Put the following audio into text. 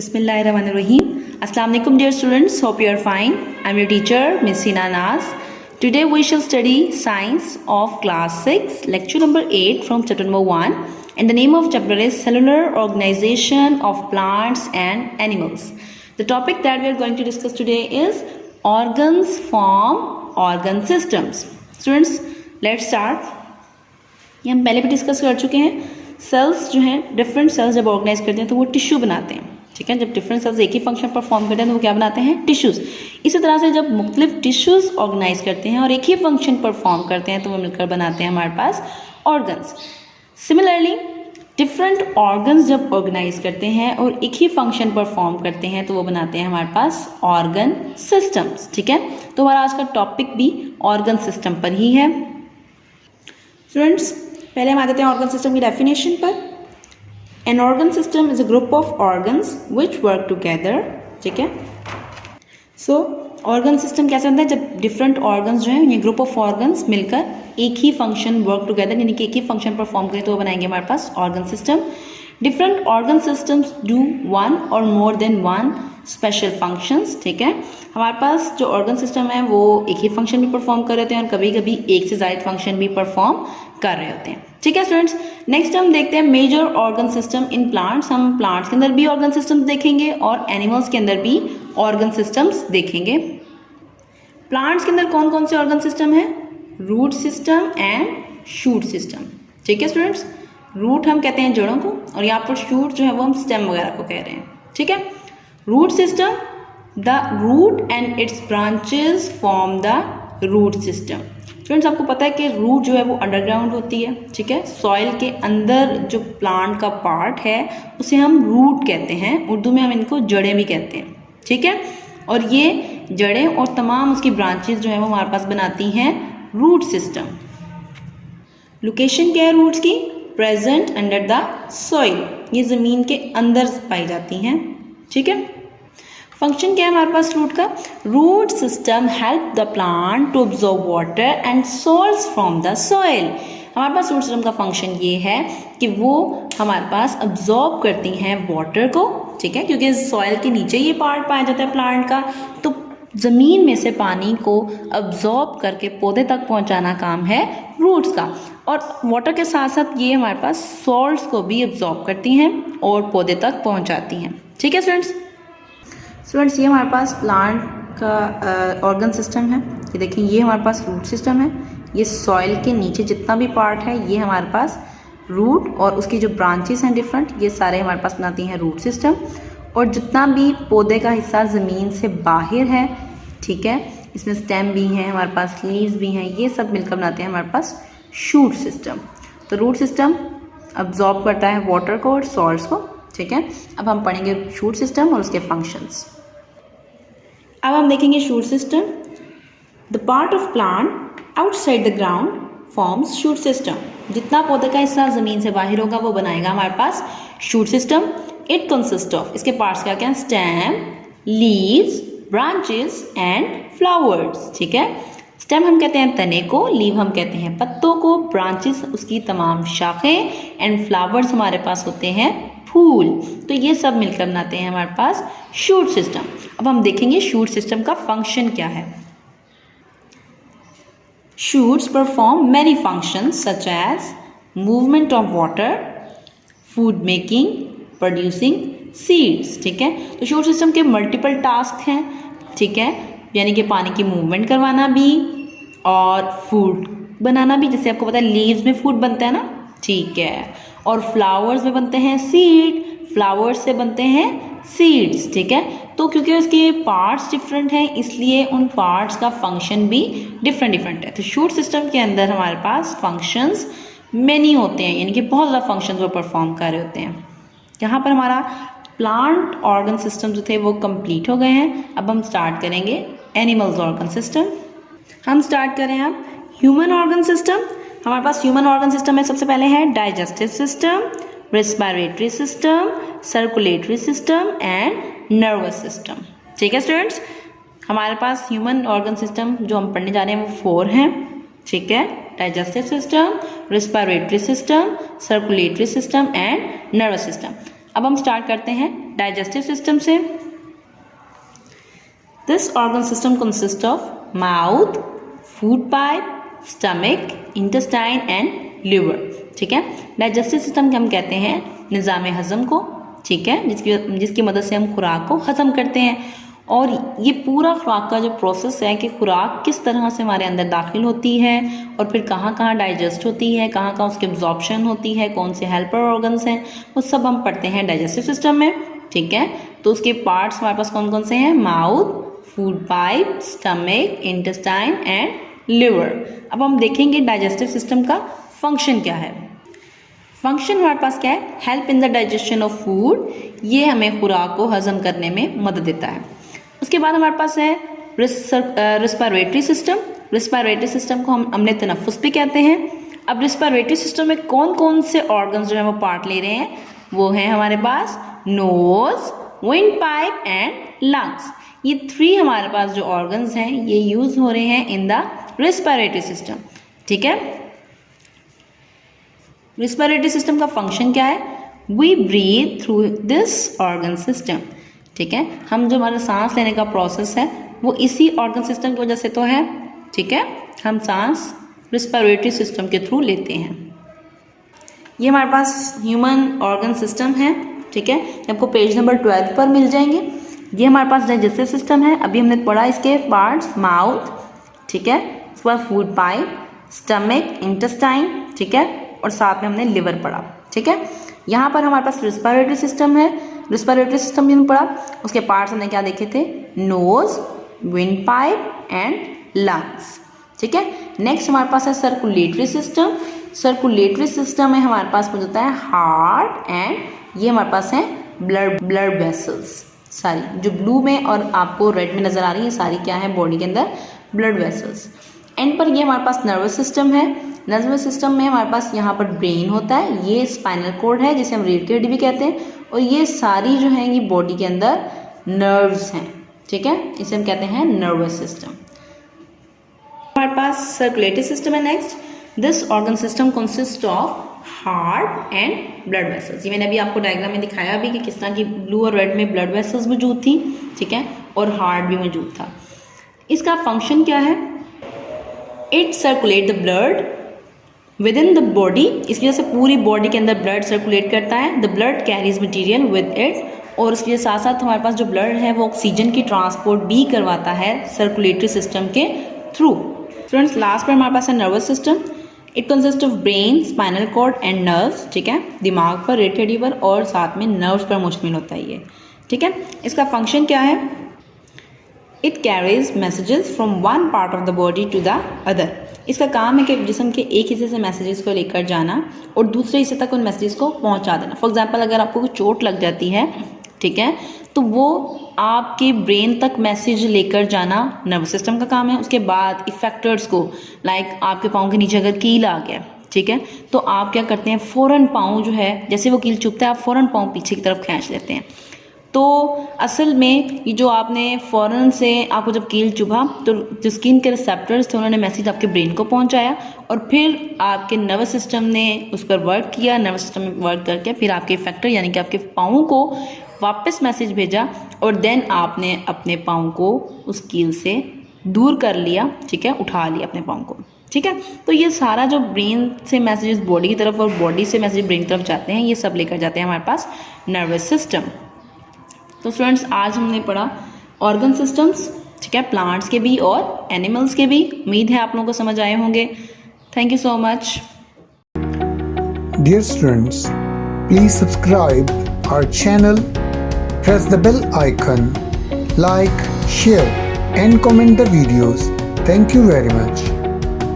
Bismillahirrahmanirrahim. Assalamu alaikum dear students. Hope you are fine. I am your teacher Miss Hina Naz. Today we shall study science of class 6 lecture number 8 from chapter number 1 and the name of chapter is cellular organization of plants and animals. The topic that we are going to discuss today is organs form organ systems. Students, let's start. ये हम पहले भी discuss कर चुके हैं. Sales जो हैं different cells जब ऑर्गेनाइज करते हैं तो वो टिश्यू बनाते हैं. ठीक है, जब डिफरेंट सेल्स एक ही फंक्शन परफॉर्म करते हैं तो वो क्या बनाते हैं? टिश्यूज़. इसी तरह से जब मुख्तलिफ टिश्यूज़ ऑर्गेनाइज करते हैं और एक ही फंक्शन परफॉर्म करते हैं तो वो मिलकर बनाते हैं हमारे पास ऑर्गन्स. सिमिलरली डिफरेंट ऑर्गन्स जब ऑर्गेनाइज करते हैं और एक ही फंक्शन परफॉर्म करते हैं तो वो बनाते हैं हमारे पास ऑर्गन सिस्टम्स. ठीक है, तो हमारा आज का टॉपिक भी ऑर्गन सिस्टम पर ही है. स्टूडेंट्स, पहले हम आ जाते हैं ऑर्गन सिस्टम की डेफिनेशन पर. An organ system is a group of organs which work together. ठीक है, सो ऑर्गन सिस्टम कैसे बनता है? जब डिफरेंट ऑर्गन्स जो हैं ये ग्रुप ऑफ ऑर्गन्स मिलकर एक ही फंक्शन वर्क टुगेदर यानी कि एक ही फंक्शन परफॉर्म करें तो वो बनाएंगे हमारे पास organ system. Different organ systems do one or more than one special functions. ठीक है, हमारे पास जो ऑर्गन सिस्टम है वो एक ही फंक्शन भी परफॉर्म कर रहे होते हैं और कभी कभी एक से ज़्यादा फंक्शन भी परफॉर्म कर रहे होते हैं. ठीक है स्टूडेंट्स, नेक्स्ट हम देखते हैं major organ system in plants. हम प्लांट्स के अंदर भी ऑर्गन सिस्टम्स देखेंगे और एनिमल्स के अंदर भी ऑर्गन सिस्टम्स देखेंगे. प्लांट्स के अंदर कौन कौन से ऑर्गन सिस्टम है? Root system and shoot system. ठीक है स्टूडेंट्स, रूट हम कहते हैं जड़ों को और यहाँ पर शूट जो है वो हम स्टेम वगैरह को कह रहे हैं. ठीक है, root system, the root and its branches form the root system. Friends, आपको पता है कि रूट जो है वो अंडरग्राउंड होती है. ठीक है, सॉइल के अंदर जो प्लांट का पार्ट है उसे हम रूट कहते हैं. उर्दू में हम इनको जड़ें भी कहते हैं. ठीक है, और ये जड़ें और तमाम उसकी ब्रांचेस जो है वो हमारे पास बनाती हैं रूट सिस्टम. लोकेशन क्या है रूट्स की? Present under the soil. ये ज़मीन के अंदर पाई जाती हैं. ठीक है, फंक्शन क्या है हमारे पास रूट का? Root system help the plant to absorb water and salts from the soil. हमारे पास रूट सिस्टम का फंक्शन ये है कि वो हमारे पास ऑब्जॉर्ब करती हैं वाटर को. ठीक है, क्योंकि सॉइल के नीचे ये पार्ट पाया जाता है प्लांट का, तो ज़मीन में से पानी को ऑब्जॉर्ब करके पौधे तक पहुंचाना काम है रूट्स का. और वाटर के साथ साथ ये हमारे पास सॉल्ट्स को भी ऑब्जॉर्ब करती हैं और पौधे तक पहुंचाती हैं. ठीक है स्टूडेंट्स, ये हमारे पास प्लांट का ऑर्गन सिस्टम है. ये देखिए, ये हमारे पास रूट सिस्टम है. ये सॉइल के नीचे जितना भी पार्ट है ये हमारे पास रूट और उसकी जो ब्रांचेस हैं डिफरेंट, ये सारे हमारे पास बनाती हैं रूट सिस्टम. और जितना भी पौधे का हिस्सा ज़मीन से बाहर है, ठीक है, इसमें स्टेम भी हैं, हमारे पास लीव्स भी हैं, ये सब मिलकर बनाते हैं हमारे पास शूट सिस्टम. तो रूट सिस्टम अब्जॉर्ब करता है वाटर को और सॉल्ट्स को. ठीक है, अब हम पढ़ेंगे शूट सिस्टम और उसके फंक्शंस. अब हम देखेंगे shoot system. The part of plant outside the ground forms shoot system. जितना पौधे का हिस्सा ज़मीन से बाहर होगा वो बनाएगा हमारे पास shoot system. It consist of, इसके पार्ट्स क्या क्या हैं? Stem, leaves, branches and flowers. ठीक है, स्टेम हम कहते हैं तने को, लीव हम कहते हैं पत्तों को, ब्रांचेस उसकी तमाम शाखें एंड फ्लावर्स हमारे पास होते हैं फूल. तो ये सब मिलकर बनाते हैं हमारे पास शूट सिस्टम. अब हम देखेंगे शूट सिस्टम का फंक्शन क्या है. Shoots perform many functions such as movement of water, food making, producing seeds. ठीक है, तो शूट सिस्टम के मल्टीपल टास्क हैं. ठीक है, यानी कि पानी की मूवमेंट करवाना भी और फूड बनाना भी. जैसे आपको पता है लीव्स में फूड बनता है ना. ठीक है, और फ्लावर्स में बनते हैं सीड, फ्लावर्स से बनते हैं सीड्स. ठीक है, तो क्योंकि उसके पार्ट्स डिफरेंट हैं इसलिए उन पार्ट्स का फंक्शन भी डिफरेंट है. तो शूट सिस्टम के अंदर हमारे पास फंक्शंस मैनी होते हैं, यानी कि बहुत ज़्यादा फंक्शंस वो परफॉर्म कर रहे होते हैं. यहाँ पर हमारा प्लांट ऑर्गन सिस्टम जो थे वो कंप्लीट हो गए हैं. अब हम स्टार्ट करेंगे एनिमल्स ऑर्गन सिस्टम. हम स्टार्ट करें अब ह्यूमन ऑर्गन सिस्टम. हमारे पास ह्यूमन ऑर्गन सिस्टम में सबसे पहले है digestive system, respiratory system, circulatory system and nervous system. ठीक है स्टूडेंट्स, हमारे पास ह्यूमन ऑर्गन सिस्टम जो हम पढ़ने जा रहे हैं वो 4 हैं. ठीक है, digestive system, respiratory system, circulatory system and nervous system. अब हम स्टार्ट करते हैं डाइजेस्टिव सिस्टम से। This organ system consist of mouth, food pipe, stomach, intestine and liver. ठीक है, डाइजेस्टिव सिस्टम के हम कहते हैं निज़ाम हज़म को। ठीक है, जिसकी मदद से हम खुराक को हज़म करते हैं। और ये पूरा खुराक का जो प्रोसेस है कि खुराक किस तरह से हमारे अंदर दाखिल होती है और फिर कहाँ कहाँ डाइजेस्ट होती है, कहाँ कहाँ उसकी एब्जॉर्प्शन होती है, कौन से हेल्पर ऑर्गन्स हैं, वो सब हम पढ़ते हैं डाइजेस्टिव सिस्टम में। ठीक है, तो उसके पार्ट्स हमारे पास कौन कौन से हैं? Mouth, food pipe, stomach, intestine and liver. अब हम देखेंगे डाइजेस्टिव सिस्टम का फंक्शन क्या है। फंक्शन हमारे पास क्या है? Help in the digestion of food. ये हमें खुराक को हजम करने में मदद देता है। उसके बाद हमारे पास है रिस्पायरेटरी सिस्टम। रिस्पायरेटरी सिस्टम को हमने तनफ्फुस भी कहते हैं। अब रिस्पायरेटरी सिस्टम में कौन कौन से ऑर्गन्स जो है वो पार्ट ले रहे हैं? वो हैं हमारे पास nose, wind pipe and lungs. ये 3 हमारे पास जो ऑर्गन्स हैं ये यूज हो रहे हैं इन द रिस्पायरेटरी सिस्टम। ठीक है, रिस्पायरेटरी सिस्टम का फंक्शन क्या है? We breathe through this organ system. ठीक है, हम जो हमारा सांस लेने का प्रोसेस है वो इसी ऑर्गन सिस्टम की वजह से तो है। ठीक है, हम सांस रिस्पायरेटरी सिस्टम के थ्रू लेते हैं। ये हमारे पास ह्यूमन ऑर्गन सिस्टम है। ठीक है, आपको पेज नंबर 12 पर मिल जाएंगे। ये हमारे पास डाइजेस्टिव सिस्टम है। अभी हमने पढ़ा इसके पार्ट्स, माउथ, ठीक है, उसके बाद फूड पाइप, स्टमक, इंटेस्टाइन, ठीक है, और साथ में हमने लिवर पढ़ा। ठीक है, यहाँ पर हमारे पास रिस्पायरेटरी सिस्टम है। रिस्पायरेटरी सिस्टम भी हमने पढ़ा। उसके पार्ट्स हमने क्या देखे थे? Nose, wind pipe and lungs. ठीक है, नेक्स्ट हमारे पास है सर्कुलेटरी सिस्टम। सर्कुलेटरी सिस्टम में हमारे पास मौजूद होता है हार्ट एंड ये हमारे पास है ब्लड वेसल्स। सारी जो ब्लू में और आपको रेड में नजर आ रही है सारी क्या है? बॉडी के अंदर ब्लड वेसल्स। एंड पर ये हमारे पास नर्वस सिस्टम है। नर्वस सिस्टम में हमारे पास यहाँ पर ब्रेन होता है, ये स्पाइनल कोड है जिसे हम रीढ़ की हड्डी भी कहते हैं, और ये सारी जो है ये बॉडी के अंदर नर्व्स हैं। ठीक है, इसे हम कहते हैं नर्वस सिस्टम। हमारे पास सर्कुलेटरी सिस्टम है next. This organ system consist of heart and blood vessels. ये मैंने अभी आपको डायग्राम में दिखाया भी कि किस तरह की ब्लू और रेड में ब्लड वेसल्स मौजूद थी। ठीक है, और हार्ट भी मौजूद था। इसका फंक्शन क्या है? It circulate the blood with in the body. इसकी वजह से पूरी बॉडी के अंदर ब्लड सर्कुलेट करता है। The blood carries material with it, और इसके साथ साथ हमारे पास जो ब्लड है वो ऑक्सीजन की ट्रांसपोर्ट भी करवाता है सर्कुलेटरी सिस्टम के थ्रू। स्टूडेंट्स, लास्ट पर हमारे पास है nervous system. It consist of brain, spinal cord and nerves. ठीक है, दिमाग पर, रीढ़ की हड्डी पर और साथ में नर्व्स पर मुश्तमिल होता है ये। ठीक है, इसका फंक्शन क्या है? It carries messages from one part of the body to the other. इसका काम है कि जिस्म के एक हिस्से से मैसेजेस को लेकर जाना और दूसरे हिस्से तक उन मैसेजेस को पहुंचा देना। फॉर एग्जांपल, अगर आपको कोई चोट लग जाती है, ठीक है, तो वो आपके ब्रेन तक मैसेज लेकर जाना नर्वस सिस्टम का काम है। उसके बाद इफेक्टर्स को, लाइक आपके पाँव के नीचे अगर कील आ गया, ठीक है, तो आप क्या करते हैं? फ़ौरन पाँव जो है, जैसे वो कील चुभता है आप फ़ौरन पाँव पीछे की तरफ खींच लेते हैं। तो असल में ये जो आपने फ़ौरन से आपको जब कील चुभा तो जो स्किन के रिसेप्टर्स थे उन्होंने मैसेज आपके ब्रेन को पहुंचाया और फिर आपके नर्वस सिस्टम ने उस पर वर्क किया। नर्वस सिस्टम में वर्क करके फिर आपके इफेक्टर यानी कि आपके पाँव को वापस मैसेज भेजा और देन आपने अपने पाँव को उस कील से दूर कर लिया। ठीक है, उठा लिया अपने पाँव को। ठीक है, तो ये सारा जो ब्रेन से मैसेजेस बॉडी की तरफ और बॉडी से मैसेज ब्रेन की तरफ जाते हैं, ये सब लेकर जाते हैं हमारे पास नर्वस सिस्टम। तो स्टूडेंट्स, आज हमने पढ़ा ऑर्गन सिस्टम्स, ठीक है, प्लांट्स के भी और एनिमल्स के भी। उम्मीद है आप लोगों को समझ आए होंगे। Thank you so much. Dear students, please subscribe our channel, press the bell icon, like, share and comment the videos. Thank you very much.